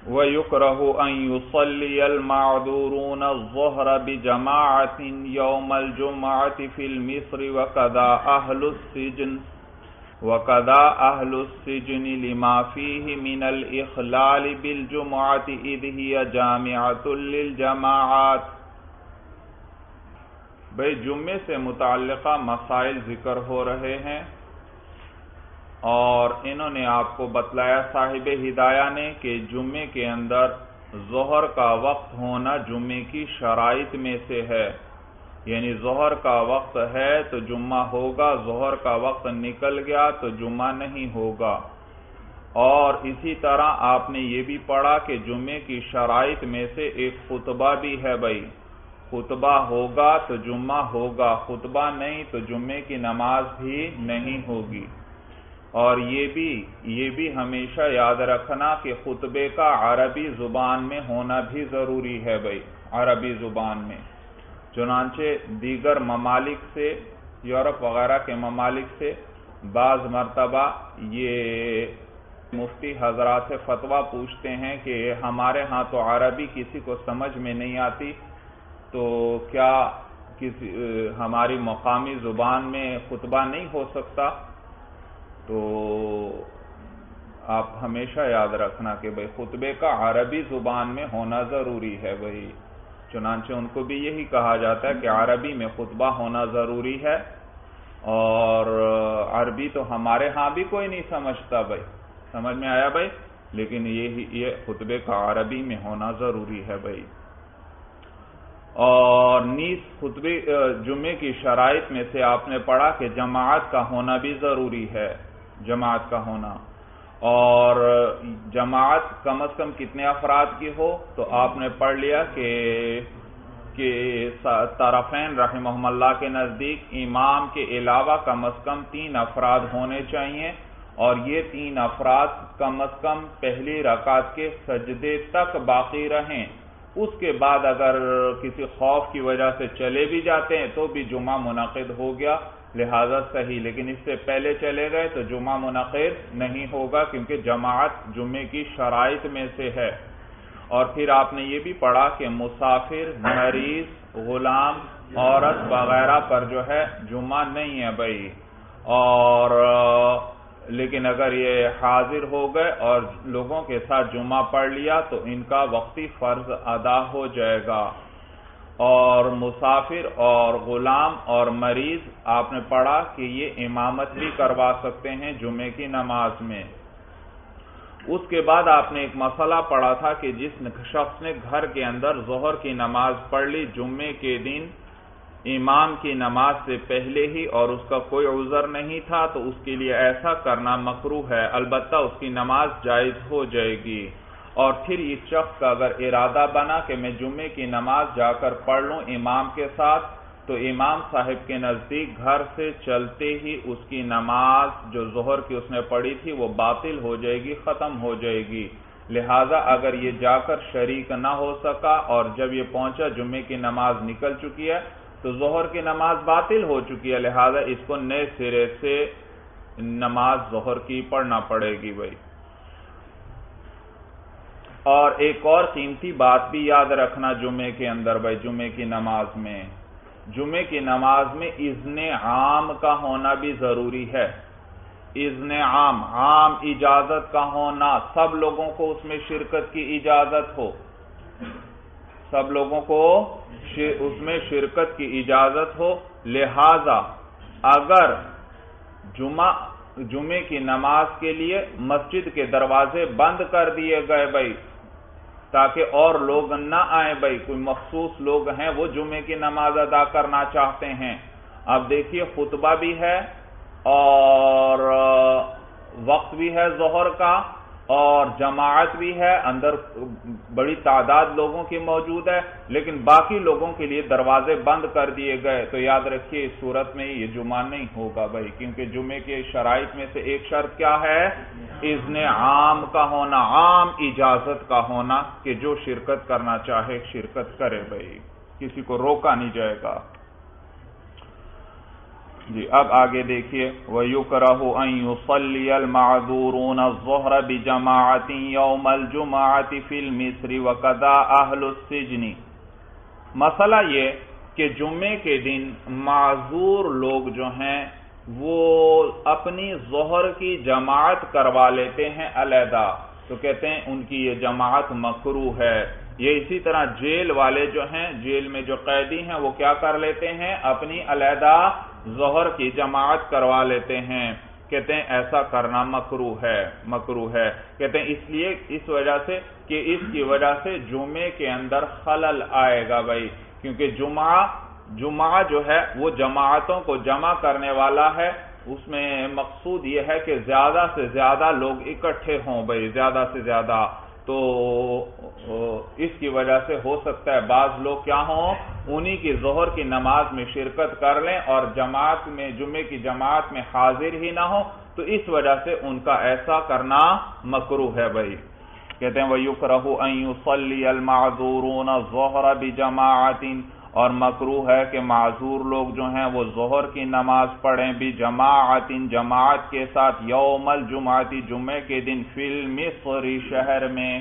وَيُكْرَهُ أَن يُصَلِّيَ الْمَعْذُورُونَ الظُّهْرَ بِجَمَاعَةٍ يَوْمَ الْجُمْعَةِ فِي الْمِصْرِ وَكَذَا أَهْلُ السِّجْنِ لِمَا فِيهِ مِنَ الْإِخْلَالِ بِالْجُمْعَةِ إِذْ هِيَ جَامِعَةٌ لِلْجَمَاعَاتِ۔ بھئی جمعے سے متعلقہ مسائل ذکر ہو رہے ہیں، اور انہوں نے آپ کو بتلایا صاحب ہدایہ نے کہ جمعے کے اندر ظہر کا وقت ہونا جمعے کی شرائط میں سے ہے، یعنی ظہر کا وقت ہے تو جمعہ ہوگا، ظہر کا وقت نکل گیا تو جمعہ نہیں ہوگا۔ اور اسی طرح آپ نے یہ بھی پڑھا کہ جمعے کی شرائط میں سے ایک خطبہ بھی ہے بھائی، خطبہ ہوگا تو جمعہ ہوگا، خطبہ نہیں تو جمعے کی نماز بھی نہیں ہوگی۔ اور یہ بھی ہمیشہ یاد رکھنا کہ خطبے کا عربی زبان میں ہونا بھی ضروری ہے بھائی، عربی زبان میں۔ چنانچہ دیگر ممالک سے، یورپ وغیرہ کے ممالک سے بعض مرتبہ یہ مفتی حضرات سے فتویٰ پوچھتے ہیں کہ ہمارے ہاں تو عربی کسی کو سمجھ میں نہیں آتی، تو کیا ہماری مقامی زبان میں خطبہ نہیں ہو سکتا؟ تو آپ ہمیشہ یاد رکھنا کہ بھئی خطبے کا عربی زبان میں ہونا ضروری ہے بھئی۔ چنانچہ ان کو بھی یہی کہا جاتا ہے کہ عربی میں خطبہ ہونا ضروری ہے، اور عربی تو ہمارے ہاں بھی کوئی نہیں سمجھتا بھئی، سمجھ میں آیا بھئی، لیکن یہ خطبے کا عربی میں ہونا ضروری ہے بھئی۔ اور نیز خطبے جمعے کی شرائط میں سے آپ نے پڑھا کہ جماعت کا ہونا بھی ضروری ہے، جماعت کا ہونا، اور جماعت کم از کم کتنے افراد کی ہو تو آپ نے پڑھ لیا کہ طرفین رحمہم اللہ کے نزدیک امام کے علاوہ کم از کم 3 افراد ہونے چاہیے، اور یہ 3 افراد کم از کم پہلی رکعت کے سجدے تک باقی رہیں، اس کے بعد اگر کسی خوف کی وجہ سے چلے بھی جاتے ہیں تو بھی جمعہ منعقد ہو گیا، لہذا صحیح، لیکن اس سے پہلے چلے گئے تو جمعہ منعقد نہیں ہوگا، کیونکہ جماعت جمعے کی شرائط میں سے ہے۔ اور پھر آپ نے یہ بھی پڑھا کہ مسافر، مریض، غلام، عورت وغیرہ پر جو ہے جمعہ نہیں ہے بھائی، اور لیکن اگر یہ حاضر ہو گئے اور لوگوں کے ساتھ جمعہ پڑھ لیا تو ان کا وقتی فرض ادا ہو جائے گا۔ اور مسافر اور غلام اور مریض آپ نے پڑھا کہ یہ امامت بھی کروا سکتے ہیں جمعے کی نماز میں۔ اس کے بعد آپ نے ایک مسئلہ پڑھا تھا کہ جس شخص نے گھر کے اندر ظہر کی نماز پڑھ لی جمعے کے دن امام کی نماز سے پہلے ہی، اور اس کا کوئی عذر نہیں تھا، تو اس کے لیے ایسا کرنا مکروہ ہے، البتہ اس کی نماز جائز ہو جائے گی۔ اور پھر اس شخص کا اگر ارادہ بنا کہ میں جمعے کی نماز جا کر پڑھ لوں امام کے ساتھ، تو امام صاحب کے نزدیک گھر سے چلتے ہی اس کی نماز جو ظہر کی اس نے پڑھی تھی وہ باطل ہو جائے گی، ختم ہو جائے گی۔ لہذا اگر یہ جا کر شریک نہ ہو سکا اور جب یہ پہنچا جمعے کی نماز نکل چکی ہے تو ظہر کی نماز باطل ہو چکی ہے، لہذا اس کو نئے سرے سے نماز ظہر کی پڑھنا پڑے گی بھائی۔ اور ایک اور قیمتی بات بھی یاد رکھنا جمعے کے اندر بھائی، جمعے کی نماز میں اذن عام کا ہونا بھی ضروری ہے۔ اذن عام اجازت کا ہونا، سب لوگوں کو اس میں شرکت کی اجازت ہو، سب لوگوں کو اس میں شرکت کی اجازت ہو۔ لہذا اگر جمعے کی نماز کے لیے مسجد کے دروازے بند کر دیے گئے بھائی، تاکہ اور لوگ نہ آئیں بھائی، کوئی مخصوص لوگ ہیں وہ جمعے کی نماز ادا کرنا چاہتے ہیں، اب دیکھیے خطبہ بھی ہے اور وقت بھی ہے ظہر کا، اور جماعت بھی ہے، اندر بڑی تعداد لوگوں کی موجود ہے، لیکن باقی لوگوں کے لیے دروازے بند کر دیے گئے، تو یاد رکھیے اس صورت میں یہ جمعہ نہیں ہوگا بھائی، کیونکہ جمعے کے شرائط میں سے ایک شرط کیا ہے؟ اذن عام کا ہونا، عام اجازت کا ہونا، کہ جو شرکت کرنا چاہے شرکت کرے بھائی، کسی کو روکا نہیں جائے گا۔ جی اب آگے دیکھیے وَيُكْرَهُ أَن يُصَلِّيَ الْمَعْذُورُونَ الظُّهْرَ بِجَمَاعَةٍ يَوْمَ الْجُمْعَةِ فِي الْمِصْرِ وَكَذَا أَهْلُ السِّجْنِ۔ مسئلہ یہ کہ جمعے کے دن معذور لوگ جو ہیں وہ اپنی ظہر کی جماعت کروا لیتے ہیں علیحدہ، تو کہتے ہیں ان کی یہ جماعت مکروہ ہے۔ یہ اسی طرح جیل والے جو ہیں، جیل میں جو قیدی ہیں، وہ کیا کر لیتے ہیں؟ اپنی علیحدہ ظہر کی جماعت کروا لیتے ہیں، کہتے ہیں ایسا کرنا مکروہ ہے۔ کہتے ہیں اس لیے، اس وجہ سے کہ اس کی وجہ سے جمعے کے اندر خلل آئے گا بھائی، کیونکہ جمعہ جو ہے وہ جماعتوں کو جمع کرنے والا ہے، اس میں مقصود یہ ہے کہ زیادہ سے زیادہ لوگ اکٹھے ہوں بھائی، زیادہ سے زیادہ، تو اس کی وجہ سے ہو سکتا ہے بعض لوگ کیا ہوں، انہی کی ظہر کی نماز میں شرکت کر لیں اور جماعت میں، جمعے کی جماعت میں حاضر ہی نہ ہو، تو اس وجہ سے ان کا ایسا کرنا مکروہ ہے بھائی۔ کہتے ہیں وَيُكْرَهُ أَن يُصَلِّيَ الْمَعْذُورُونَ الظُّهْرَ بِجَمَاعَةٍ، اور مکروہ ہے کہ معذور لوگ جو ہیں وہ ظہر کی نماز پڑھیں بِجَمَاعَةٍ، جماعت کے ساتھ، یوم الجمعہ، جمعے کے دن، فی المصر، شہر میں،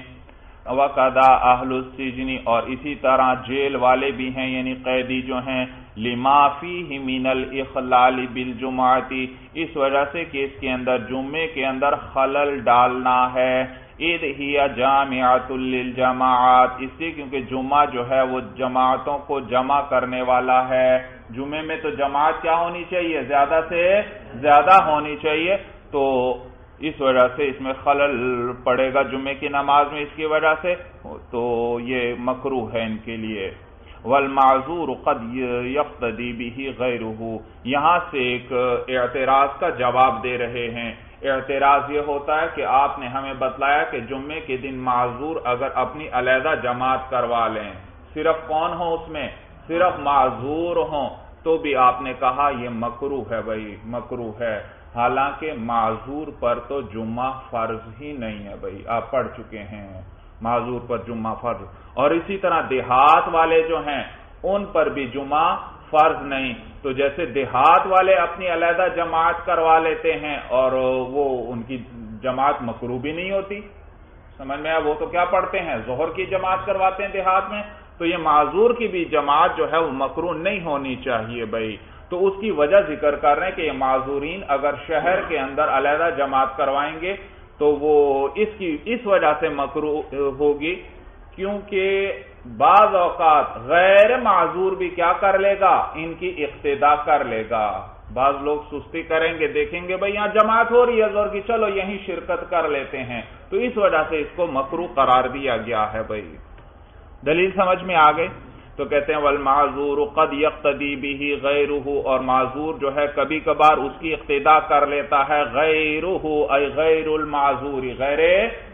وَقَدَا أَهْلُ السِّجْنِ، اور اسی طرح جیل والے بھی ہیں، یعنی قیدی جو ہیں، لِمَا فِيهِ مِنَ الْإِخْلَالِ بِالْجُمْعَةِ، اس وجہ سے کہ اس کے اندر، جمعے کے اندر خلل ڈالنا ہے، اِذْ هِيَ جَامِعَةٌ لِلْجَمَاعَاتِ، اس لیے کیونکہ جمعہ جو ہے وہ جماعتوں کو جمع کرنے والا ہے۔ جمعے میں تو جماعت کیا ہونی چاہیے؟ زیادہ سے زیادہ ہونی چاہیے، تو اس وجہ سے اس میں خلل پڑے گا جمعے کی نماز میں، اس کی وجہ سے تو یہ مکروہ ہے ان کے لیے۔ والمعذور قد یقتدی بہ غیرہ، یہاں سے ایک اعتراض کا جواب دے رہے ہیں۔ اعتراض یہ ہوتا ہے کہ آپ نے ہمیں بتلایا کہ جمعے کے دن معذور اگر اپنی علیحدہ جماعت کروا لیں، صرف کون ہو اس میں؟ صرف معذور ہوں، تو بھی آپ نے کہا یہ مکروہ ہے بھائی، مکروہ ہے، حالانکہ معذور پر تو جمعہ فرض ہی نہیں ہے بھائی، آپ پڑھ چکے ہیں معذور پر جمعہ فرض، اور اسی طرح دیہات والے جو ہیں ان پر بھی جمعہ فرض نہیں، تو جیسے دیہات والے اپنی علیحدہ جماعت کروا لیتے ہیں اور وہ ان کی جماعت مکروہ بھی نہیں ہوتی، سمجھ میں آیا؟ وہ تو کیا پڑھتے ہیں؟ ظہر کی جماعت کرواتے ہیں دیہات میں، تو یہ معذور کی بھی جماعت جو ہے وہ مکروہ نہیں ہونی چاہیے بھائی۔ تو اس کی وجہ ذکر کر رہے ہیں کہ یہ معذورین اگر شہر کے اندر علیحدہ جماعت کروائیں گے تو وہ اس وجہ سے مکروہ ہوگی، کیونکہ بعض اوقات غیر معذور بھی کیا کر لے گا؟ ان کی اقتداء کر لے گا۔ بعض لوگ سستی کریں گے، دیکھیں گے بھئی یہاں جماعت ہو رہی ہے ظہر کی، چلو یہیں شرکت کر لیتے ہیں، تو اس وجہ سے اس کو مکروہ قرار دیا گیا ہے بھئی۔ دلیل سمجھ میں آ گئی؟ تو کہتے ہیں والمعذور قد یقتدی بہ غیرہ، اور معذور جو ہے کبھی کبھار اس کی اقتداء کر لیتا ہے، غیرہ ای غیر المعذور، غیر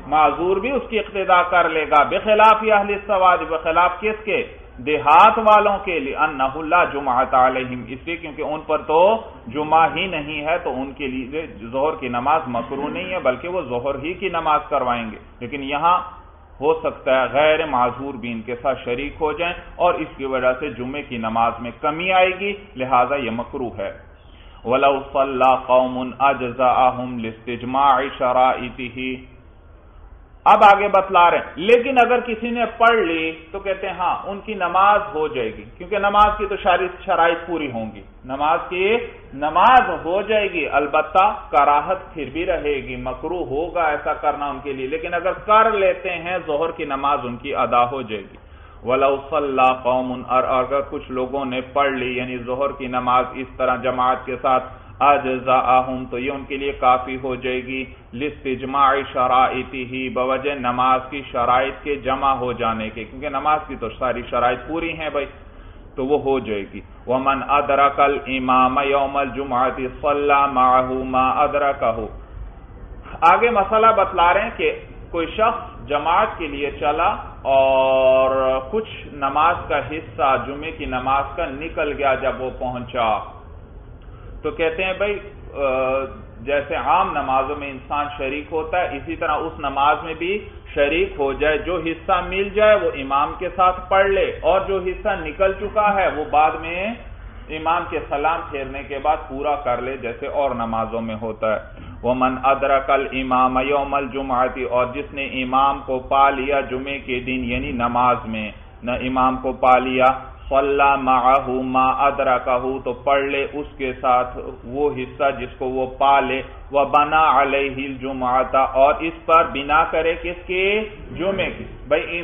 معذور بھی اس کی اقتداء کر لے گا، بخلاف اہل السواد، بخلاف کس کے؟ دیہات والوں کے لیے، انہ لا جمعۃ علیہم، اس لیے کیونکہ ان پر تو جمعہ ہی نہیں ہے، تو ان کے لیے ظہر کی نماز مکروہ نہیں ہے، بلکہ وہ ظہر ہی کی نماز کروائیں گے، لیکن یہاں ہو سکتا ہے غیر معذور بھی ان کے ساتھ شریک ہو جائیں اور اس کی وجہ سے جمعے کی نماز میں کمی آئے گی، لہذا یہ مکروہ ہے۔ وَلَوْ صَلَّى قَوْمٌ أَجْزَأَهُمْ لِاسْتِجْمَاعِ شَرَائِطِهِ، اب آگے بتلا رہے ہیں، لیکن اگر کسی نے پڑھ لی تو کہتے ہیں ہاں ان کی نماز ہو جائے گی، کیونکہ نماز کی تو شرائط پوری ہوں گی، نماز ہو جائے گی، البتہ کراہت پھر بھی رہے گی، مکروہ ہوگا ایسا کرنا ان کے لیے، لیکن اگر کر لیتے ہیں ظہر کی نماز ان کی ادا ہو جائے گی۔ وَلَوْ صَلَّى قَوْمٌ، اور اگر کچھ لوگوں نے پڑھ لی یعنی ظہر کی نماز اس طرح جماعت کے ساتھ، اجزاءہم، تو یہ ان کے لیے کافی ہو جائے گی، لاستجماع شرائطہ، بوجہ نماز کی شرائط کے جمع ہو جانے کے، کیونکہ نماز کی تو ساری شرائط پوری ہیں بھائی، تو وہ ہو جائے گی۔ ومن ادرک الامام یوم الجمعۃ صلی معہ ما ادرکہ، آگے مسئلہ بتلا رہے ہیں کہ کوئی شخص جماعت کے لیے چلا اور کچھ نماز کا حصہ جمعے کی نماز کا نکل گیا، جب وہ پہنچا تو کہتے ہیں بھائی جیسے عام نمازوں میں انسان شریک ہوتا ہے، اسی طرح اس نماز میں بھی شریک ہو جائے، جو حصہ مل جائے وہ امام کے ساتھ پڑھ لے، اور جو حصہ نکل چکا ہے وہ بعد میں امام کے سلام پھیرنے کے بعد پورا کر لے جیسے اور نمازوں میں ہوتا ہے۔ وَمَنْ أَدْرَكَ الْإِمَامَ يَوْمَ الْجُمْعَةِ، اور جس نے امام کو پا لیا جمعے کے دن یعنی نماز میں، نہ امام کو پا لیا، صَلَّى مَعَهُ مَا أَدْرَكَهُ، تو پڑھ لے اس کے ساتھ وہ حصہ جس کو وہ پا لے، وَبَنَا عَلَيْهِ الْجُمْعَةَ، اور اس پر بنا کرے کس کے؟ جمعے کی۔ بھئی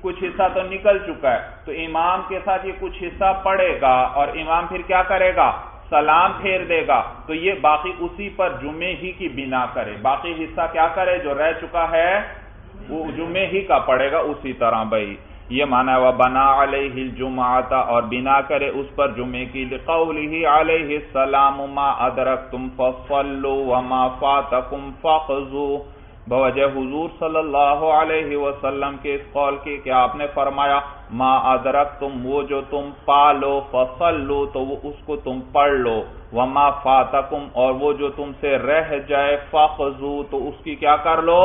کچھ حصہ تو نکل چکا ہے تو امام کے ساتھ یہ کچھ حصہ پڑھے گا اور امام پھر کیا کرے گا؟ سلام پھیر دے گا، تو یہ باقی اسی پر جمعے ہی کی بنا کرے، باقی حصہ کیا کرے؟ جو رہ چکا ہے وہ جمعے ہی کا پڑھے گا اسی طرح۔ بھئی یہ معنی ہے وَبَنَا عَلَيْهِ الْجُمْعَةَ، اور بنا کرے اس پر جمعے کی، لِقَوْلِهِ عَلَيْهِ السَّلَامُ مَا أَدْرَكْتُمْ فَصَلُّوا وَمَا فَاتَكُمْ فَاقْضُوا، بوجہ حضور صلی اللہ علیہ وسلم کے اس قول کی کہ آپ نے فرمایا ما ادرکتم، وہ جو تم پالو، فصلو تو وہ اس کو تم پڑھ لو، وما فاتکم، اور وہ جو تم سے رہ جائے، فقضو تو اس کی کیا کر لو؟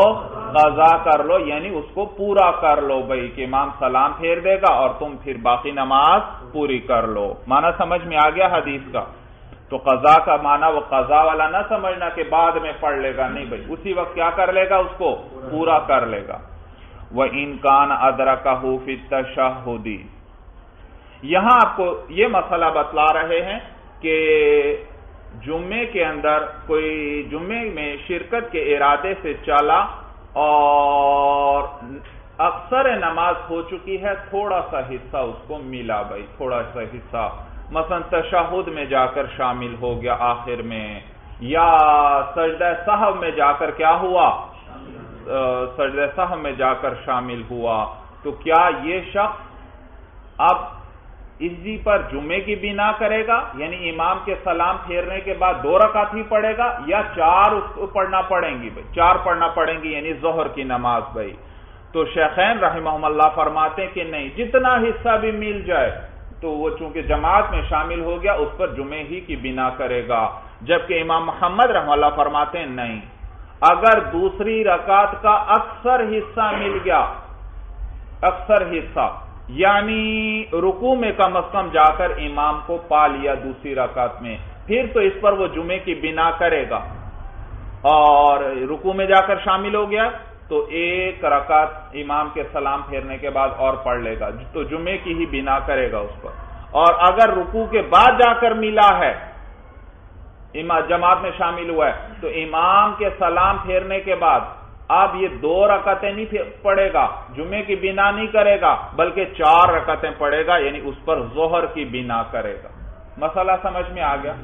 قضا کر لو، یعنی اس کو پورا کر لو۔ بھئی کہ امام سلام پھیر دے گا اور تم پھر باقی نماز پوری کر لو۔ معنی سمجھ میں آ گیا حدیث کا؟ تو قضا کا معنی وہ قضا والا نہ سمجھنا کہ بعد میں پڑھ لے گا، نہیں بھائی اسی وقت کیا کر لے گا؟ اس کو پورا کر لے گا۔ وَإِن كَانَ أَدْرَكَهُ فِي التَّشَهُّدِ، یہاں آپ کو یہ مسئلہ بتلا رہے ہیں کہ جمعے کے اندر کوئی جمعے میں شرکت کے ارادے سے چلا اور اکثر نماز ہو چکی ہے، تھوڑا سا حصہ اس کو ملا، بھائی تھوڑا سا حصہ مثلا تشہد میں جا کر شامل ہو گیا آخر میں، یا سجدہ سہو میں جا کر کیا ہوا؟ سجدہ سہو میں جا کر شامل ہوا، تو کیا یہ شخص اب اسی پر جمعے کی بنا کرے گا، یعنی امام کے سلام پھیرنے کے بعد 2 رکعت ہی پڑھے گا، یا 4 اس کو پڑھنا پڑیں گی؟ بھائی 4 پڑھنا پڑیں گی یعنی ظہر کی نماز۔ بھائی تو شیخین رحمہم اللہ فرماتے ہیں کہ نہیں، جتنا حصہ بھی مل جائے تو وہ چونکہ جماعت میں شامل ہو گیا اس پر جمعے ہی کی بنا کرے گا، جبکہ امام محمد رحمہ اللہ فرماتے ہیں نہیں، اگر دوسری رکعت کا اکثر حصہ مل گیا، اکثر حصہ یعنی رکوع میں کم از کم جا کر امام کو پا لیا دوسری رکعت میں، پھر تو اس پر وہ جمعے کی بنا کرے گا، اور رکوع میں جا کر شامل ہو گیا تو 1 رکعت امام کے سلام پھیرنے کے بعد اور پڑھ لے گا، تو جمعے کی ہی بنا کرے گا اس پر۔ اور اگر رکوع کے بعد جا کر ملا ہے، جماعت میں شامل ہوا ہے، تو امام کے سلام پھیرنے کے بعد اب یہ 2 رکعتیں نہیں پڑھے گا، جمعے کی بنا نہیں کرے گا، بلکہ 4 رکعتیں پڑھے گا، یعنی اس پر ظہر کی بنا کرے گا۔ مسئلہ سمجھ میں آ گیا؟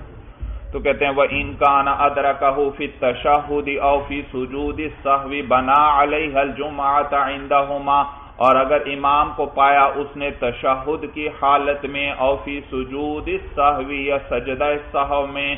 تو کہتے ہیں وَإِن كَانَ أَدْرَكَهُ فِي التَّشَهُّدِ أَوْ فِي سُجُودِ السَّهْوِ بَنَا عَلَيْهَا الْجُمْعَةَ عِندَهُمَا، اور اگر امام کو پایا اس نے تشہد کی حالت میں، او فی سجود السہو یا سجدہ السہو میں،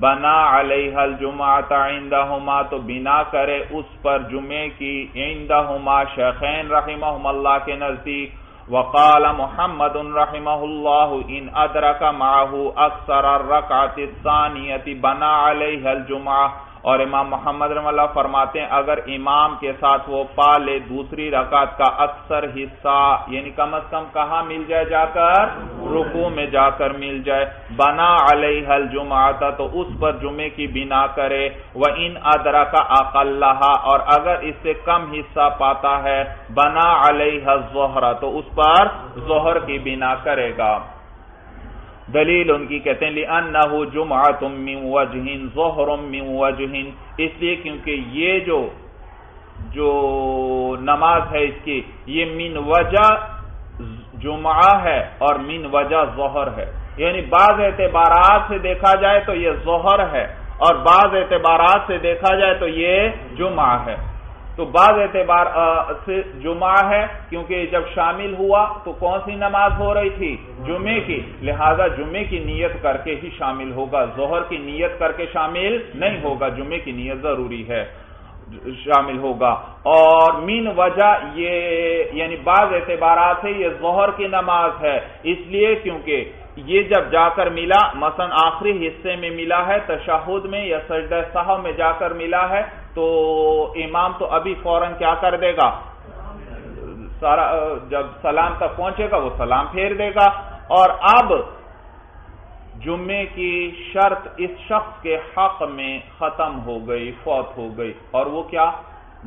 بنا علیہ الجمعۃ عندہما تو بنا کرے اس پر جمعے کی، عندہما شیخین رحمہم اللہ کے نزدیک۔ وقال محمد رحمہ اللہ ان ادرک معه اکثر الرکعۃ الثانیۃ بنا علیہ الجمعہ، اور امام محمد رحمہ اللہ فرماتے ہیں اگر امام کے ساتھ وہ پا لے دوسری رکعت کا اکثر حصہ، یعنی کم از کم کہاں مل جائے؟ جا کر رکوع میں جا کر مل جائے، بنا علیہ الجمعہ تو اس پر جمعے کی بنا کرے، وَإِنْ أَدْرَكَ أَقَلَّهَا اور اگر اس سے کم حصہ پاتا ہے، بنا علیہ الظہر تو اس پر ظہر کی بنا کرے گا۔ دلیل ان کی کہتے ہیں لِأَنَّهُ جُمْعَةٌ مِّن وَجْهٍ ظُهْرٌ مِّن وَجْهٍ، اس لیے کیونکہ یہ جو نماز ہے اس کی یہ من وجہ جمعہ ہے اور من وجہ ظہر ہے، یعنی بعض اعتبارات سے دیکھا جائے تو یہ ظہر ہے اور بعض اعتبارات سے دیکھا جائے تو یہ جمعہ ہے۔ تو بعض اعتبار سے جمعہ ہے کیونکہ جب شامل ہوا تو کون سی نماز ہو رہی تھی؟ جمعے کی، لہذا جمعے کی نیت کر کے ہی شامل ہوگا، ظہر کی نیت کر کے شامل نہیں ہوگا، جمعے کی نیت ضروری ہے، شامل ہوگا۔ اور من وجہ یہ یعنی بعض اعتبارات سے یہ ظہر کی نماز ہے، اس لیے کیونکہ یہ جب جا کر ملا، مثلا آخری حصے میں ملا ہے، تشہد میں یا سجدہ سہو میں جا کر ملا ہے، تو امام تو ابھی فوراً کیا کر دے گا؟ جب سلام تک پہنچے گا وہ سلام پھیر دے گا، اور اب جمعے کی شرط اس شخص کے حق میں ختم ہو گئی، فوت ہو گئی، اور وہ کیا؟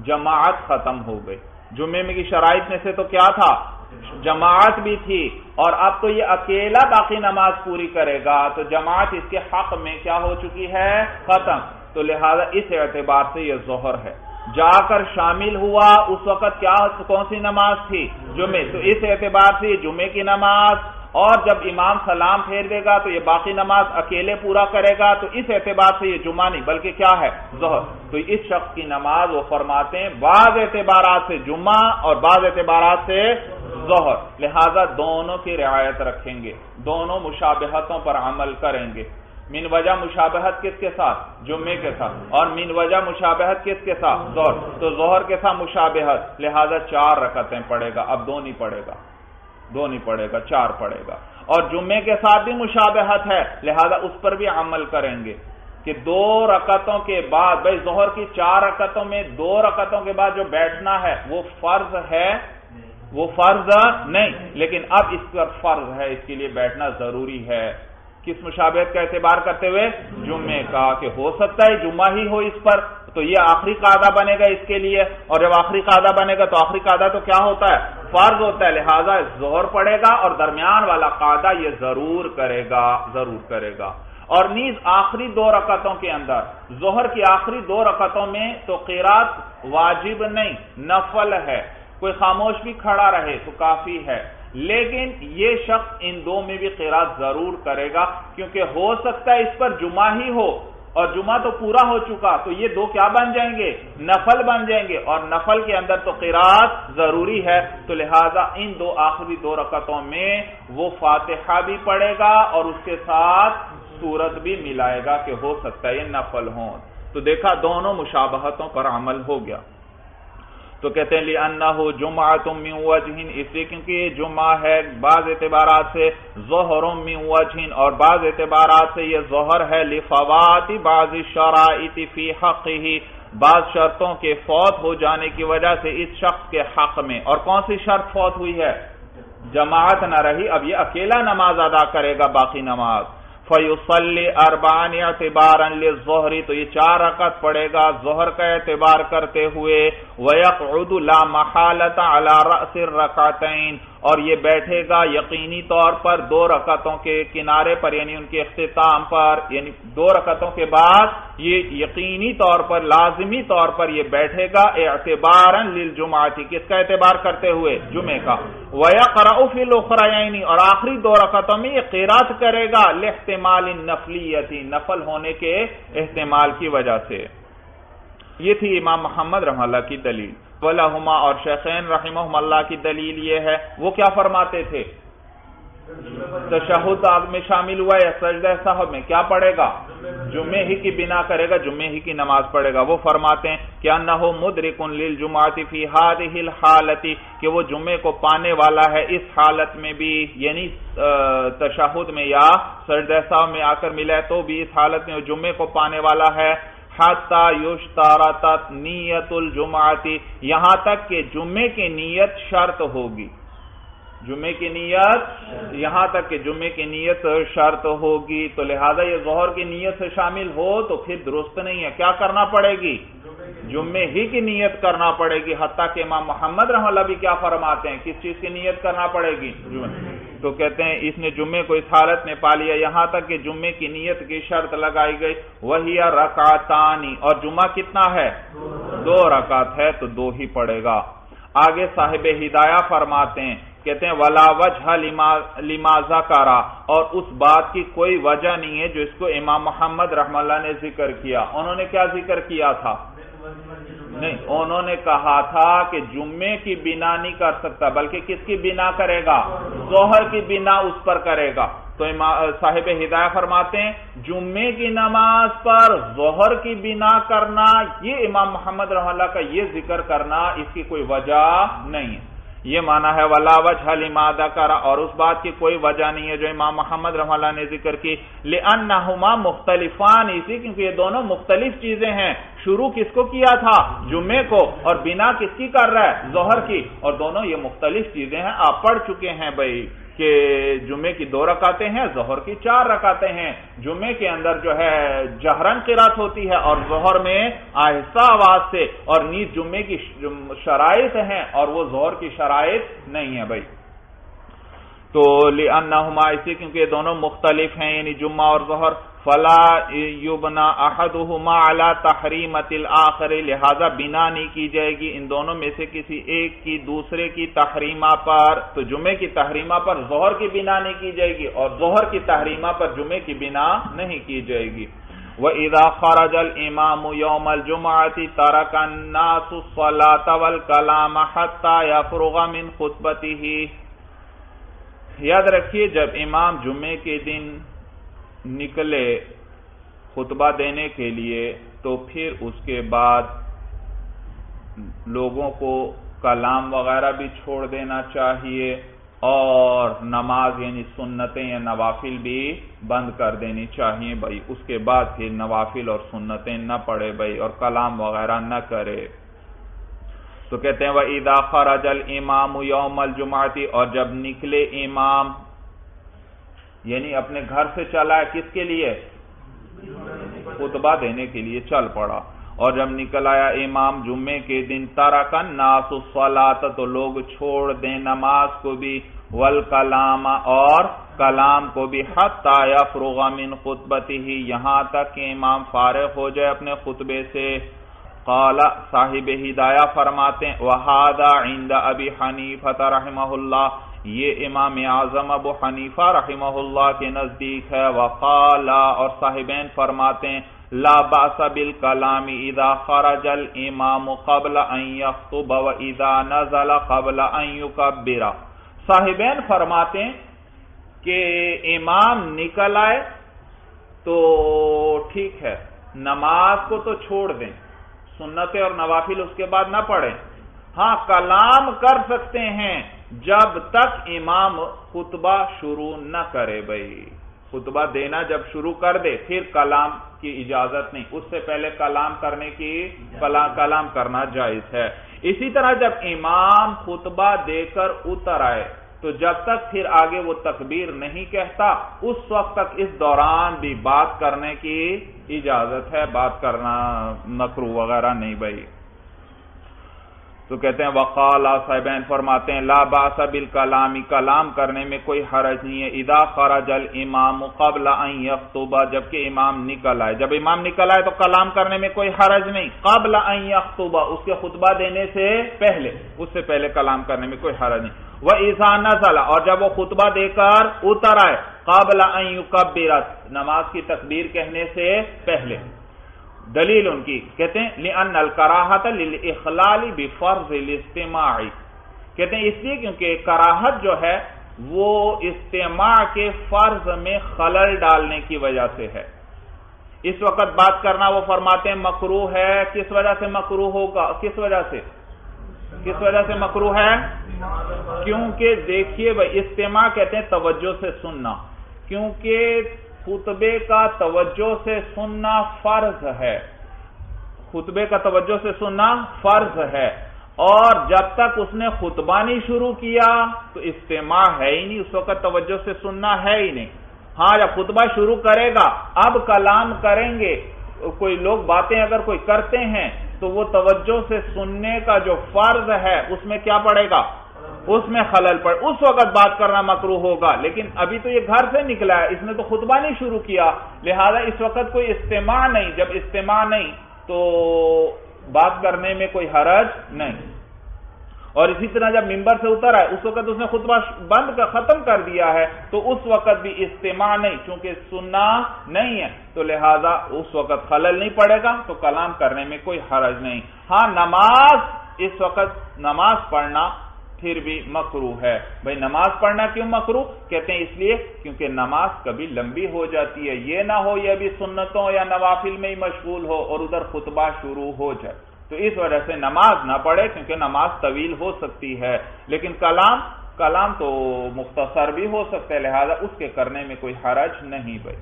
جماعت ختم ہو گئی۔ جمعے میں کی شرائط میں سے تو کیا تھا؟ جماعت بھی تھی، اور اب تو یہ اکیلا باقی نماز پوری کرے گا، تو جماعت اس کے حق میں کیا ہو چکی ہے؟ ختم۔ تو لہذا اس اعتبار سے یہ ظہر ہے۔ جا کر شامل ہوا اس وقت کیا کون سی نماز تھی؟ جمعے، تو اس اعتبار سے جمعے کی نماز، اور جب امام سلام پھیر دے گا تو یہ باقی نماز اکیلے پورا کرے گا، تو اس اعتبار سے یہ جمعہ نہیں بلکہ کیا ہے؟ ظہر۔ تو اس شخص کی نماز وہ فرماتے ہیں بعض اعتبارات سے جمعہ اور بعض اعتبارات سے ظہر، لہذا دونوں کی رعایت رکھیں گے، دونوں مشابہتوں پر عمل کریں گے۔ من وجہ مشابہت کس کے ساتھ؟ جمعے کے ساتھ، اور من وجہ مشابہت کس کے ساتھ؟ ظہر۔ تو ظہر کے ساتھ مشابہت، لہذا 4 رکعتیں پڑھے گا، اب 2 نہیں پڑھے گا، 2 نہیں پڑھے گا، 4 پڑھے گا۔ اور جمعے کے ساتھ بھی مشابہت ہے، لہذا اس پر بھی عمل کریں گے کہ 2 رکعتوں کے بعد، بھائی ظہر کی 4 رکعتوں میں 2 رکعتوں کے بعد جو بیٹھنا ہے وہ فرض ہے، وہ فرض نہیں، لیکن اب اس پر فرض ہے، اس کے لیے بیٹھنا ضروری ہے۔ کس مشابہت کا اعتبار کرتے ہوئے؟ جمعے کا، کہ ہو سکتا ہے جمعہ ہی ہو اس پر، تو یہ آخری قاعدہ بنے گا اس کے لیے، اور جب آخری قاعدہ بنے گا تو آخری قاعدہ تو کیا ہوتا ہے؟ فرض ہوتا ہے، لہذا ظہر پڑے گا اور درمیان والا قاعدہ یہ ضرور کرے گا، ضرور کرے گا۔ اور نیز آخری 2 رکعتوں کے اندر، ظہر کی آخری 2 رکعتوں میں تو قرات واجب نہیں، نفل ہے، کوئی خاموش بھی کھڑا رہے تو کافی ہے، لیکن یہ شخص ان 2 میں بھی قرات ضرور کرے گا، کیونکہ ہو سکتا ہے اس پر جمعہ ہی ہو اور جمعہ تو پورا ہو چکا، تو یہ 2 کیا بن جائیں گے؟ نفل بن جائیں گے، اور نفل کے اندر تو قرات ضروری ہے، تو لہذا ان 2 آخری 2 رکعتوں میں وہ فاتحہ بھی پڑھے گا اور اس کے ساتھ سورت بھی ملائے گا کہ ہو سکتا ہے یہ نفل ہوں۔ تو دیکھا دونوں مشابہتوں پر عمل ہو گیا۔ تو کہتے ہیں لِأَنَّهُ جُمْعَةٌ مِّن وَجْهٍ، اس لیے کیونکہ یہ جمعہ ہے بعض اعتبارات سے، ظہر مِّن وَجْهٍ، اور بعض اعتبارات سے یہ ظہر ہے، لِفَوَاتِ بَعْضِ الشَّرَائِطِ فِي حَقِّهِ، بعض شرطوں کے فوت ہو جانے کی وجہ سے اس شخص کے حق میں۔ اور کون سی شرط فوت ہوئی ہے؟ جماعت نہ رہی، اب یہ اکیلا نماز ادا کرے گا باقی نماز۔ فَيُصَلِّ 4 اعتباراً لِلظُّهْرِ، تو یہ 4 رکعت پڑھے گا ظہر کا اعتبار کرتے ہوئے، وَيَقْعُدُ لَا مَحَالَةَ عَلَى رَأْسِ الرَّكْعَتَيْنِ، اور یہ بیٹھے گا یقینی طور پر 2 رکعتوں کے کنارے پر، یعنی ان کے اختتام پر، یعنی 2 رکعتوں کے بعد یہ یقینی طور پر، لازمی طور پر یہ بیٹھے گا، اعتباراً للجمعہ، کس کا اعتبار کرتے ہوئے؟ جمعے کا۔ وَيَقْرَأُ فِي الْأُخْرَيَيْنِ، اور آخری 2 رکعتوں میں یہ قرات کرے گا، لاحتمال النفلیۃ، نفل ہونے کے احتمال کی وجہ سے۔ یہ تھی امام محمد رحمہ اللہ کی دلیل۔ وَلَهُمَا، اور شیخین رحمہم اللہ کی دلیل یہ ہے، وہ کیا فرماتے تھے؟ تشہد میں شامل ہوا یا سجدہ سہو میں کیا پڑھے گا؟ جمعے ہی کی بنا کرے گا، جمعے ہی کی نماز پڑھے گا۔ وہ فرماتے ہیں کہ انہ مدرک للجمعۃ فی هذه الحالۃ، کہ وہ جمعے کو پانے والا ہے اس حالت میں بھی، یعنی تشہد میں یا سجدہ سہو میں آ کر ملا تو بھی اس حالت میں وہ جمعے کو پانے والا ہے۔ حتی یشترط نیت الجمعۃ، یہاں تک کہ جمعے کی نیت شرط ہوگی، جمعے کی نیت، یہاں تک کہ جمعے کی نیت شرط ہوگی، تو لہذا یہ ظہر کی نیت سے شامل ہو تو پھر درست نہیں ہے، کیا کرنا پڑے گی؟ جمعے ہی کی نیت کرنا پڑے گی۔ حتیٰ کہ امام محمد رحمہ اللہ بھی کیا فرماتے ہیں، کس چیز کی نیت کرنا پڑے گی؟ تو کہتے ہیں اس نے جمعے کو اس حالت میں پا لیا یہاں تک کہ جمعے کی نیت کی شرط لگائی گئی، وہی رکعتان، اور جمعہ کتنا ہے؟ 2 رکعت ہے تو 2 ہی پڑے گا۔ آگے صاحب ہدایہ فرماتے ہیں، کہتے ہیں وَلَا وَجْهَ لِمَا ذَكَرَ، اور اس بات کی کوئی وجہ نہیں ہے جو اس کو امام محمد رحمہ اللہ نے ذکر کیا۔ انہوں نے کیا ذکر کیا تھا؟ نہیں، انہوں نے کہا تھا کہ جمعے کی بنا نہیں کر سکتا، بلکہ کس کی بنا کرے گا؟ ظہر کی بنا اس پر کرے گا۔ تو صاحب ہدایہ فرماتے ہیں جمعے کی نماز پر ظہر کی بنا کرنا، یہ امام محمد رحمہ اللہ کا یہ ذکر کرنا اس کی کوئی وجہ نہیں ہے۔ یہ معنی ہے ولا وجہ لما ذکر، اور اس بات کی کوئی وجہ نہیں ہے جو امام محمد رحمہ اللہ نے ذکر کی، لأنہما مختلفان، اسی کیونکہ یہ دونوں مختلف چیزیں ہیں۔ شروع کس کو کیا تھا؟ جمعے کو، اور بنا کس کی کر رہا ہے؟ ظہر کی، اور دونوں یہ مختلف چیزیں ہیں، آپ پڑھ چکے ہیں بھائی۔ کہ جمعے کی 2 رکعتیں ہیں، ظہر کی 4 رکعتیں ہیں، جمعے کے اندر جو ہے جہرن قرات ہوتی ہے اور ظہر میں آہستہ آواز سے، اور نیز جمعے کی شرائط ہیں اور وہ ظہر کی شرائط نہیں ہے بھائی. تو لأنہما اسی کیونکہ دونوں مختلف ہیں، یعنی جمعہ اور ظہر. فلا یبنا احدہما علی تحریمۃ الآخر، لہذا بنا نہیں کی جائے گی ان دونوں میں سے کسی ایک کی دوسرے کی تحریمہ پر. تو جمعے کی تحریمہ پر ظہر کی بنا نہیں کی جائے گی اور ظہر کی تحریمہ پر جمعے کی بنا نہیں کی جائے گی. وَإِذَا خَرَجَ الْإِمَامُ يَوْمَ الْجُمْعَةِ تَرَكَ النَّاسُ الصَّلَاةَ وَالْكَلَامَ حَتَّى يَفْرُغَ مِنْ خُطْبَتِهِ. یاد رکھیے جب امام جمعے کے دن نکلے خطبہ دینے کے لیے تو پھر اس کے بعد لوگوں کو کلام وغیرہ بھی چھوڑ دینا چاہیے اور نماز یعنی سنتیں یا نوافل بھی بند کر دینی چاہیے بھائی. اس کے بعد پھر نوافل اور سنتیں نہ پڑھے بھائی اور کلام وغیرہ نہ کرے. تو کہتے ہیں وَإِذَا خَرَجَ الْإِمَامُ يَوْمَ الْجُمْعَةِ، اور جب نکلے امام یعنی اپنے گھر سے چلا ہے کس کے لیے؟ خطبہ دینے کے لیے چل پڑا. اور جب نکل آیا امام جمعے کے دن ترک الناس الصلاۃ، تو لوگ چھوڑ دیں نماز کو بھی، والکلام اور کلام کو بھی، حتی یفرغ من خطبتہ، یہاں تک کہ امام فارغ ہو جائے اپنے خطبے سے. قال صاحب ہدایہ فرماتے ہیں وہذا عند ابی حنیفہ رحمہ اللہ، یہ امام اعظم ابو حنیفہ رحمہ اللہ کے نزدیک ہے. وقال، اور صاحبین فرماتے ہیں لا باس بالکلام اذا خرج الامام قبل ان یخطب واذا نزل قبل ان یکبر. صاحبین فرماتے ہیں کہ امام نکل آئے تو ٹھیک ہے، نماز کو تو چھوڑ دیں، سنتیں اور نوافل اس کے بعد نہ پڑھیں. ہاں کلام کر سکتے ہیں جب تک امام خطبہ شروع نہ کرے بھائی. خطبہ دینا جب شروع کر دے پھر کلام کی اجازت نہیں، اس سے پہلے کلام کرنے کی کلام کرنا جائز ہے. اسی طرح جب امام خطبہ دے کر اتر آئے تو جب تک پھر آگے وہ تکبیر نہیں کہتا اس وقت تک اس دوران بھی بات کرنے کی اجازت ہے، بات کرنا مکروہ وغیرہ نہیں بھائی. تو کہتے ہیں وقال، صاحبین فرماتے ہیں لا باس بالکلام، کلام کرنے میں کوئی حرج نہیں ہے. اذا خرج الامام قبل ان یخطب، جبکہ امام نکل آئے. جب امام نکل آئے تو کلام کرنے میں کوئی حرج نہیں. قبل ان یخطب، اس کے خطبہ دینے سے پہلے، اس سے پہلے کلام کرنے میں کوئی حرج نہیں. وَإِذَا نَزَلَ، اور جب وہ خطبہ دے کر اتر آئے قبل ان یکبر، نماز کی تکبیر کہنے سے پہلے. دلیل ان کی کہتے ہیں لِأَنَّ الْكَرَاهَةَ لِلْإِخْلَالِ بِفَرْضِ الْاجْتِمَاعِ، کہتے ہیں اس لیے کیونکہ کراہت جو ہے وہ اجتماع کے فرض میں خلل ڈالنے کی وجہ سے ہے. اس وقت بات کرنا وہ فرماتے ہیں مکروہ ہے. کس وجہ سے مکروہ ہوگا؟ کس وجہ سے مکروہ ہے؟ کیونکہ دیکھیے بھائی اجتماع کہتے ہیں توجہ سے سننا، کیونکہ خطبے کا توجہ سے سننا فرض ہے. خطبے کا توجہ سے سننا فرض ہے، اور جب تک اس نے خطبہ نہیں شروع کیا تو اجتماع ہے ہی نہیں، اس وقت توجہ سے سننا ہے ہی نہیں. ہاں جب خطبہ شروع کرے گا اب کلام کریں گے، کوئی لوگ باتیں اگر کوئی کرتے ہیں تو وہ توجہ سے سننے کا جو فرض ہے اس میں کیا پڑے گا؟ اس میں خلل پڑے. اس وقت بات کرنا مکروہ ہوگا. لیکن ابھی تو یہ گھر سے نکلا ہے، اس نے تو خطبہ نہیں شروع کیا، لہذا اس وقت کوئی اجتماع نہیں. جب اجتماع نہیں تو بات کرنے میں کوئی حرج نہیں. اور اسی طرح جب ممبر سے اتر آئے اس وقت اس نے خطبہ ختم کر دیا ہے تو اس وقت بھی اجتماع نہیں، چونکہ سننا نہیں ہے تو لہذا اس وقت خلل نہیں پڑے گا، تو کلام کرنے میں کوئی حرج نہیں. ہاں نماز، اس وقت نماز پڑھنا پھر بھی مکروہ ہے. بھئی نماز پڑھنا کیوں مکروہ؟ کہتے ہیں اس لیے کیونکہ نماز کبھی لمبی ہو جاتی ہے، یہ نہ ہو یہ بھی سنتوں یا نوافل میں ہی مشغول ہو اور ادھر خطبہ شروع ہو جائے، تو اس وجہ سے نماز نہ پڑھے کیونکہ نماز طویل ہو سکتی ہے. لیکن کلام تو مختصر بھی ہو سکتا ہے، لہذا اس کے کرنے میں کوئی حرج نہیں. بھائی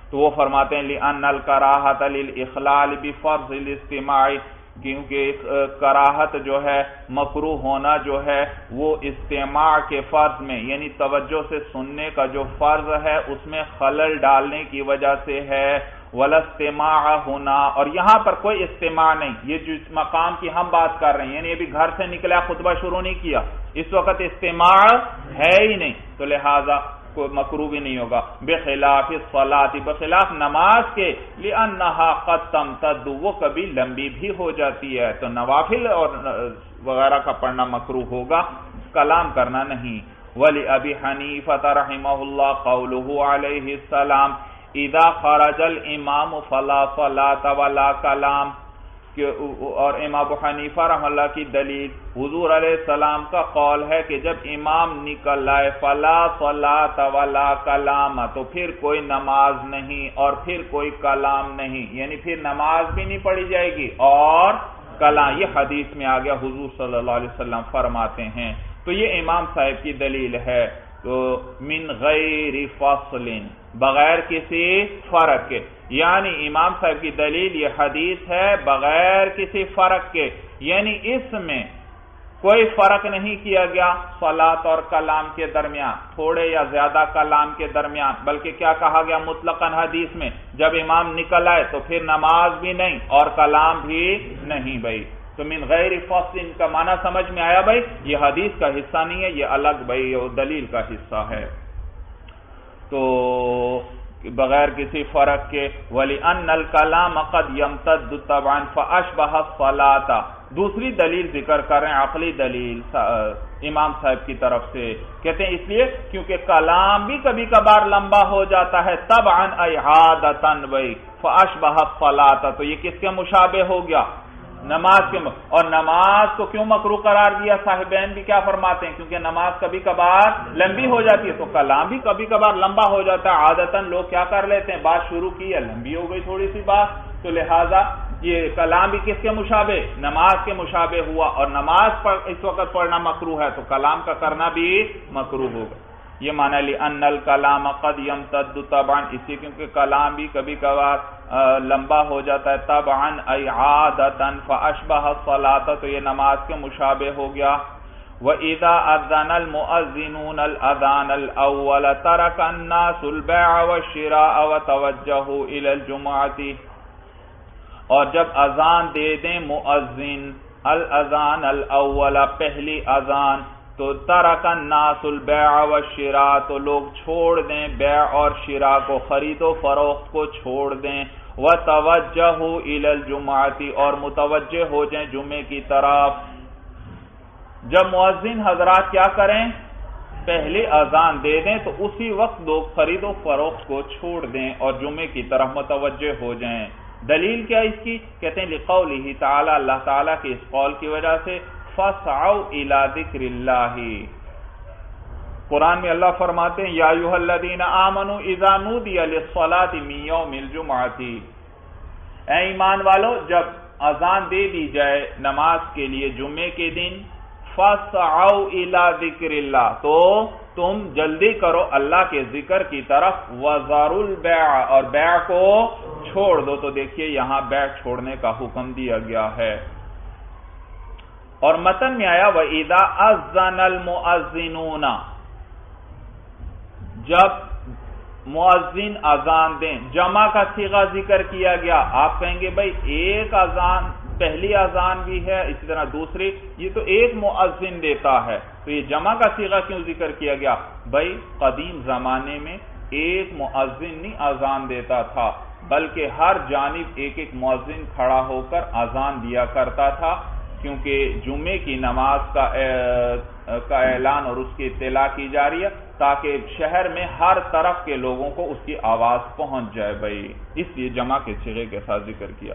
تو وہ فرماتے ہیں لِأَنَّ الْكَرَاهَةَ لِلْإِخْلَالِ بِفَرْضِ الْاجْتِمَاعِ کیونکہ کراہت جو ہے، مکروہ ہونا جو ہے وہ استماع کے فرض میں، یعنی توجہ سے سننے کا جو فرض ہے اس میں خلل ڈالنے کی وجہ سے ہے۔ ولا استماع ہونا، اور یہاں پر کوئی استماع نہیں، یہ جس مقام کی ہم بات کر رہے ہیں، یعنی ابھی گھر سے نکلا خطبہ شروع نہیں کیا، اس وقت استماع ہے ہی نہیں، تو لہذا کوئی مکروہ بھی نہیں ہوگا۔ بخلاف الصلاۃ، بخلاف نماز کے، لأنها قد تمتد، وہ کبھی لمبی بھی ہو جاتی ہے، تو نوافل اور وغیرہ کا پڑھنا مکروہ ہوگا، کلام کرنا نہیں۔ ولأبی حنیفہ رحمہ اللہ قولہ علیہ السلام اذا خرج الامام فلا صلاۃ ولا کلام، اور امام ابو حنیفہ رحمہ اللہ کی دلیل حضور علیہ السلام کا قول ہے کہ جب امام نکل آئے فلا صلاۃ ولا کلام، تو پھر کوئی نماز نہیں اور پھر کوئی کلام نہیں، یعنی پھر نماز بھی نہیں پڑھی جائے گی اور کلام، یہ حدیث میں آ گیا، حضور صلی اللہ علیہ وسلم فرماتے ہیں۔ تو یہ امام صاحب کی دلیل ہے، تو من غیر فصل، بغیر کسی فرق کے، یعنی امام صاحب کی دلیل یہ حدیث ہے بغیر کسی فرق کے، یعنی اس میں کوئی فرق نہیں کیا گیا صلاۃ اور کلام کے درمیان، تھوڑے یا زیادہ کلام کے درمیان، بلکہ کیا کہا گیا مطلقاً حدیث میں، جب امام نکل آئے تو پھر نماز بھی نہیں اور کلام بھی نہیں۔ بھائی تو من غیر فصل کا معنی سمجھ میں آیا بھائی، یہ حدیث کا حصہ نہیں ہے، یہ الگ بھائی دلیل کا حصہ ہے، تو بغیر کسی فرق کے۔ وَلِأَنَّ الْكَلَامَ قَدْ يَمْتَدُّ طَبْعًا فَأَشْبَهَ الصَّلَاةَ، دوسری دلیل ذکر کر رہے ہیں، عقلی دلیل امام صاحب کی طرف سے، کہتے ہیں اس لیے کیونکہ کلام بھی کبھی کبھار لمبا ہو جاتا ہے، طبعاً أي عادةً بھائی، فَأَشْبَهَ الصَّلَاةَ، تو یہ کس کے مشابہ ہو گیا؟ نماز کے، اور نماز کو کیوں مکروہ قرار دیا؟ صاحبین بھی کیا فرماتے ہیں، کیونکہ نماز کبھی کبھار لمبی ہو جاتی ہے، تو کلام بھی کبھی کبھار لمبا ہو جاتا ہے، عادتاً لوگ کیا کر لیتے ہیں، بات شروع کی ہے لمبی ہو گئی تھوڑی سی بات، تو لہٰذا یہ کلام بھی کس کے مشابہ؟ نماز کے مشابہ ہوا، اور نماز پر اس وقت پڑھنا مکروہ ہے تو کلام کا کرنا بھی مکروہ ہوگا۔ یہ معنی لأن الکلام قد یمتد طبعا، اسی کیونکہ کلام بھی کبھی کبھار لمبا ہو جاتا ہے، طبعا ای عادتا فاشبہ الصلاۃ، تو یہ نماز کے مشابہ ہو گیا۔ وَإِذَا أَذَّنَ الْمُؤَذِّنُونَ الْأَذَانَ الْأَوَّلَ تَرَكَ النَّاسُ الْبَيْعَ وَالشِّرَاءَ وَتَوَجَّهُوا إِلَى الْجُمُعَةِ، اور جب اذان دے دیں مؤذن الاذان الاول، پہلی اذان، تو ترک الناس البیع والشراء، تو لوگ چھوڑ دیں بیع اور شراء کو، خرید و فروخت کو چھوڑ دیں، وتوجہوا الی الجمعۃ، اور متوجہ ہو جائیں جمعے کی طرف۔ جب مؤذن حضرات کیا کریں، پہلی اذان دے دیں تو اسی وقت لوگ خرید و فروخت کو چھوڑ دیں اور جمعے کی طرف متوجہ ہو جائیں۔ دلیل کیا اس کی؟ کہتے ہیں لقولہ تعالی، اللہ تعالیٰ کے اس قول کی وجہ سے، فَاسْعَوْا إِلَى ذِكْرِ اللَّهِ، قرآن میں اللہ فرماتے ہیں یا ایھا الذین آمنوا اذا نودی للصلاۃ من یوم الجمعۃ، اے ایمان والو جب اذان دے دی جائے نماز کے لیے جمعے کے دن، فَاسْعَوْا إِلَى ذِكْرِ اللَّهِ، تو تم جلدی کرو اللہ کے ذکر کی طرف، وَذَرُوا الْبَيْعَ، اور بیع کو چھوڑ دو، تو دیکھیے یہاں بیع چھوڑنے کا حکم دیا گیا ہے۔ اور متن میں آیا وَإِذَا أَذَّنَ الْمُؤَذِّنُونَ، جب مؤذن اذان دیں، جمع کا صیغہ ذکر کیا گیا۔ آپ کہیں گے بھائی ایک اذان، پہلی اذان بھی ہے اسی طرح دوسری، یہ تو ایک مؤذن دیتا ہے، تو یہ جمع کا صیغہ کیوں ذکر کیا گیا؟ بھائی قدیم زمانے میں ایک مؤذن نہیں اذان دیتا تھا، بلکہ ہر جانب ایک ایک مؤذن کھڑا ہو کر اذان دیا کرتا تھا، کیونکہ جمعے کی نماز کا اعلان اور اس کی اطلاع کی جا رہی ہے، تاکہ شہر میں ہر طرف کے لوگوں کو اس کی آواز پہنچ جائے بھائی، اس لیے جمع کے صیغے کے ساتھ ذکر کیا۔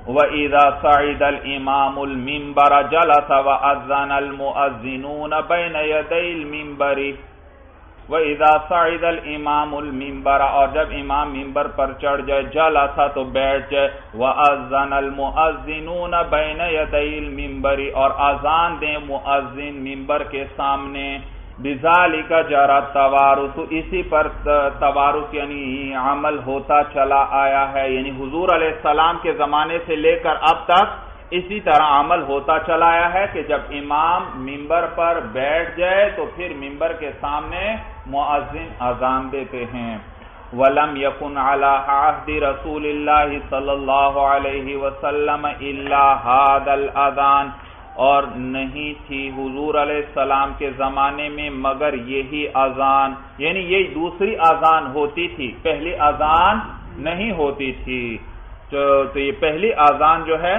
وَإِذَا صَعِدَ الْإِمَامُ الْمِنبَرَ جَلَسَ وَأَذَّنَ الْمُؤَذِّنُونَ بَيْنَ يَدَيِ الْمِنبَرِ، وَإِذَا صَعِدَ الْإِمَامُ الْمِنبَرَ، اور جب امام منبر پر چڑھ جائے، جَلَسَ تو بیٹھ جائے، وَأَذَّنَ الْمُؤَذِّنُونَ بَيْنَ يَدَيِ الْمِنبَرِ، اور اذان دیں مؤذن منبر کے سامنے، بذالک جرى التوارث، اسی پر توارث یعنی عمل ہوتا چلا آیا ہے، یعنی حضور علیہ السلام کے زمانے سے لے کر اب تک اسی طرح عمل ہوتا چلا آیا ہے کہ جب امام ممبر پر بیٹھ جائے تو پھر ممبر کے سامنے مؤذن اذان دیتے ہیں۔ وَلَمْ يَكُنْ عَلَى عَهْدِ رَسُولِ اللَّهِ صلی اللہ علیہ وسلم إِلَّا هَذَا الْأَذَانِ، اور نہیں تھی حضور علیہ السلام کے زمانے میں مگر یہی اذان، یعنی یہی دوسری اذان ہوتی تھی، پہلی اذان نہیں ہوتی تھی۔ تو یہ پہلی اذان جو ہے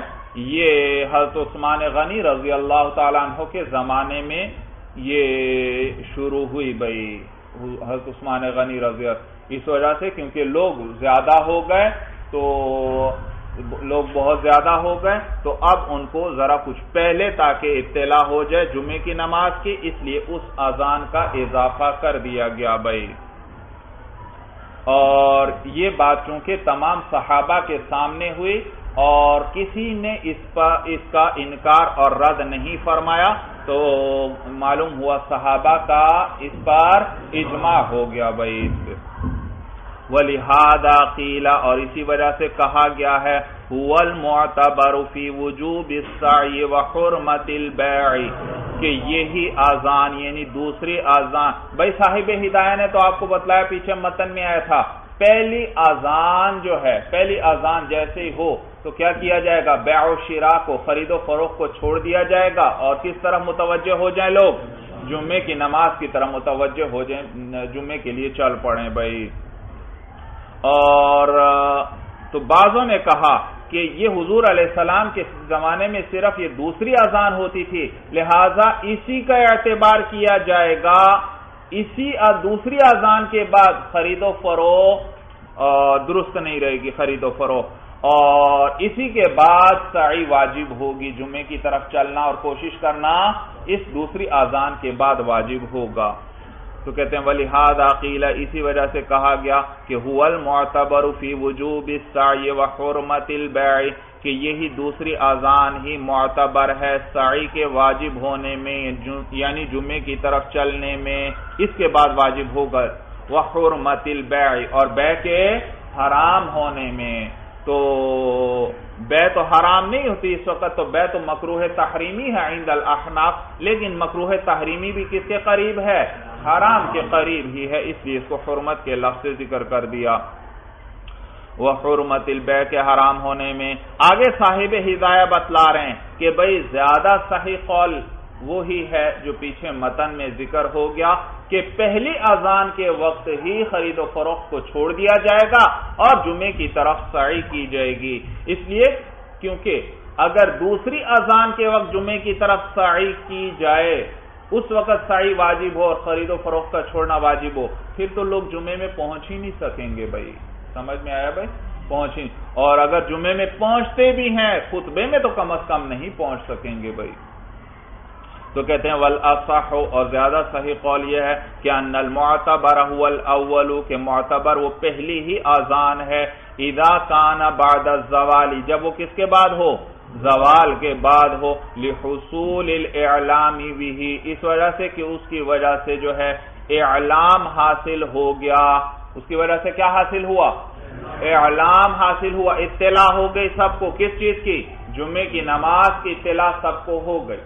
یہ حضرت عثمان غنی رضی اللہ تعالیٰ عنہ کے زمانے میں یہ شروع ہوئی بھائی، حضرت عثمان غنی رضی اللہ، اس وجہ سے کیونکہ لوگ زیادہ ہو گئے، تو لوگ بہت زیادہ ہو گئے تو اب ان کو ذرا کچھ پہلے تاکہ اطلاع ہو جائے جمعے کی نماز کی، اس لیے اس اذان کا اضافہ کر دیا گیا بھائی۔ اور یہ بات چونکہ تمام صحابہ کے سامنے ہوئی اور کسی نے اس کا انکار اور رد نہیں فرمایا، تو معلوم ہوا صحابہ کا اس پر اجماع ہو گیا بھائی۔ وَلِهَذَا قِيلَ، اور اسی وجہ سے کہا گیا ہے هُوَ الْمُعْتَبَرُ فِي وُجُوبِ السَّعْيِ وَحُرْمَةِ الْبَيْعِ، کہ یہی اذان یعنی دوسری اذان، بھائی صاحب ہدایہ نے تو آپ کو بتلایا، پیچھے متن میں آیا تھا، پہلی اذان جو ہے، پہلی اذان جیسے ہی ہو تو کیا کیا جائے گا؟ بیع و شراء کو، خرید و فروخت کو چھوڑ دیا جائے گا، اور کس طرح متوجہ ہو جائیں لوگ؟ جمعے کی نماز کی طرح متوجہ ہو جائیں، جمعے کے لیے چل پڑیں بھائی۔ اور تو بعضوں نے کہا کہ یہ حضور علیہ السلام کے زمانے میں صرف یہ دوسری اذان ہوتی تھی، لہذا اسی کا اعتبار کیا جائے گا، اسی دوسری اذان کے بعد خرید و فروخت درست نہیں رہے گی، خرید و فروخت، اور اسی کے بعد سعی واجب ہوگی، جمعے کی طرف چلنا اور کوشش کرنا اس دوسری اذان کے بعد واجب ہوگا۔ تو کہتے ہیں وَلِهَذَا قِيلَ، اسی وجہ سے کہا گیا کہ هُوَ الْمُعْتَبَرُ فِي وُجُوبِ السَّعْيِ وَحُرْمَةِ الْبَيْعِ، کہ یہی دوسری اذان ہی معتبر ہے سعی کے واجب ہونے میں، یعنی جمعے کی طرف چلنے میں، اس کے بعد واجب ہوگا، وَحُرْمَةِ الْبَيْعِ، اور بیع کے حرام ہونے میں۔ تو بیع تو حرام نہیں ہوتی اس وقت، تو بیع تو مکروہ تحریمی ہے عند الاحناف، لیکن مکروہ تحریمی بھی کس کے قریب ہے؟ حرام کے قریب ہی ہے، اس لیے اس کو حرمت کے لفظ سے ذکر کر دیا۔ وحرمت البیع کے حرام ہونے میں آگے صاحب ہدایہ بتلا رہے ہیں کہ بھئی زیادہ صحیح قول وہی ہے جو پیچھے متن میں ذکر ہو گیا کہ پہلی اذان کے وقت ہی خرید و فروخت کو چھوڑ دیا جائے گا اور جمعے کی طرف سعی کی جائے گی، اس لیے کیونکہ اگر دوسری اذان کے وقت جمعے کی طرف سعی کی جائے، اس وقت سعی واجب ہو اور خرید و فروخت کا چھوڑنا واجب ہو، پھر تو لوگ جمعے میں پہنچ ہی نہیں سکیں گے بھائی، سمجھ میں آیا بھائی؟ پہنچ ہی، اور اگر جمعے میں پہنچتے بھی ہیں خطبے میں تو کم از کم نہیں پہنچ سکیں گے بھائی۔ تو کہتے ہیں والاصح، اور زیادہ صحیح قول یہ ہے کہ ان المعتبر هو الاول، کہ معتبر وہ پہلی ہی اذان ہے، اذا کان بعد الزوال، جب وہ کس کے بعد ہو؟ زوال کے بعد ہو، لحصول الاعلام به، اس وجہ سے کہ اس کی وجہ سے جو ہے اعلام حاصل ہو گیا، اس کی وجہ سے کیا حاصل ہوا؟ اعلام حاصل ہوا، اطلاع ہو گئی سب کو، کس چیز کی؟ جمعے کی نماز کی اطلاع سب کو ہو گئی،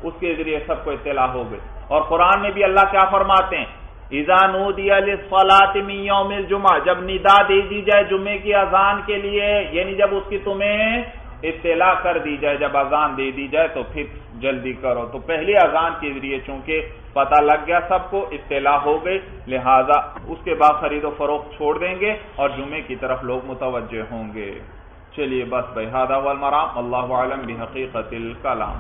اس کے ذریعے سب کو اطلاع ہو گئی۔ اور قرآن میں بھی اللہ کیا فرماتے ہیں؟ اذا نودی للصلاۃ من یوم الجمعہ، جب ندا دے دی جائے جمعے کی اذان کے لیے، یعنی جب اس کی تمہیں اطلاع کر دی جائے، جب اذان دے دی جائے تو پھر جلدی کرو۔ تو پہلی اذان کے ذریعے چونکہ پتہ لگ گیا سب کو، اطلاع ہو گئی، لہذا اس کے بعد خرید و فروخت چھوڑ دیں گے اور جمعے کی طرف لوگ متوجہ ہوں گے۔ چلیے بس بھائی، ھذا هو المرام، اللہ اعلم بحقیقت الکلام۔